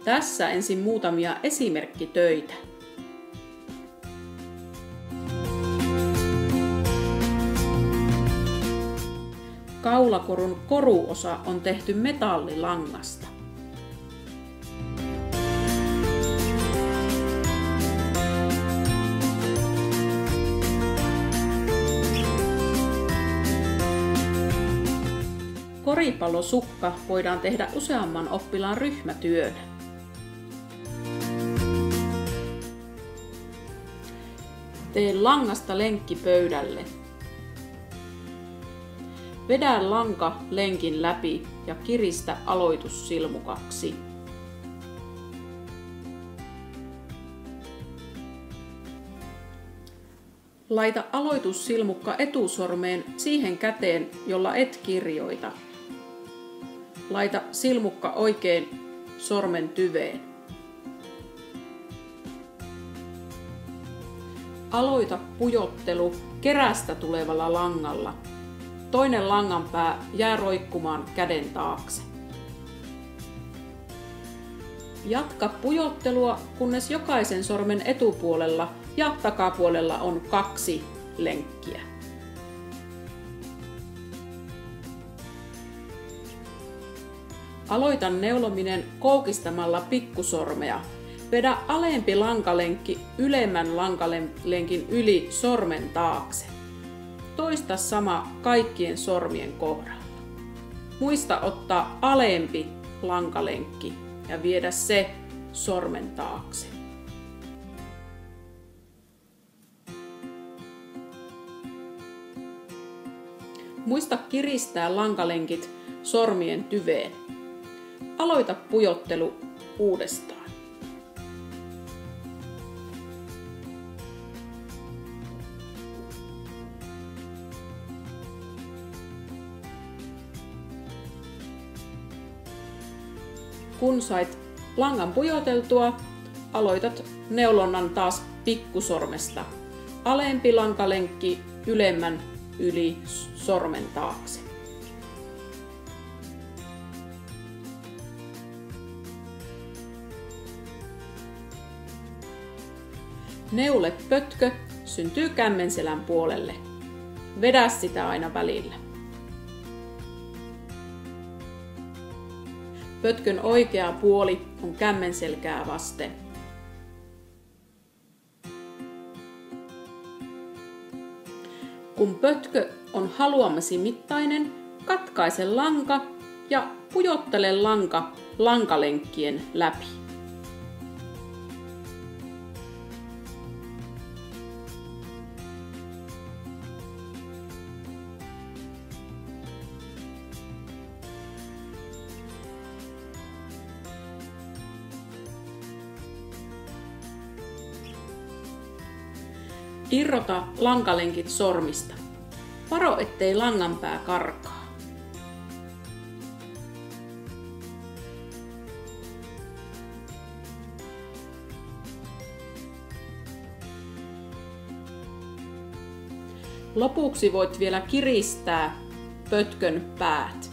Tässä ensin muutamia esimerkkitöitä. Kaulakorun koruosa on tehty metallilangasta. Koripallosukka voidaan tehdä useamman oppilaan ryhmätyönä. Tee langasta lenkki pöydälle. Vedä lanka lenkin läpi ja kiristä aloitussilmukaksi. Laita aloitussilmukka etusormeen siihen käteen, jolla et kirjoita. Laita silmukka oikein sormen tyveen. Aloita pujottelu kerästä tulevalla langalla. Toinen langanpää jää roikkumaan käden taakse. Jatka pujottelua, kunnes jokaisen sormen etupuolella ja takapuolella on 2 lenkkiä. Aloita neulominen koukistamalla pikkusormea. Vedä alempi lankalenkki ylemmän lankalenkin yli sormen taakse. Toista sama kaikkien sormien kohdalla. Muista ottaa alempi lankalenkki ja viedä se sormen taakse. Muista kiristää lankalenkit sormien tyveen. Aloita pujottelu uudestaan. Kun sait langan pujoteltua, aloitat neulonnan taas pikkusormesta. Alempi lankalenkki ylemmän yli sormen taakse. Neule pötkö syntyy kämmenselän puolelle. Vedä sitä aina välillä. Pötkön oikea puoli on kämmenselkää vasten. Kun pötkö on haluamasi mittainen, katkaise lanka ja pujottele lanka lankalenkkien läpi. Irrota lankalenkit sormista. Varo, ettei langanpää karkaa. Lopuksi voit vielä kiristää pötkön päät.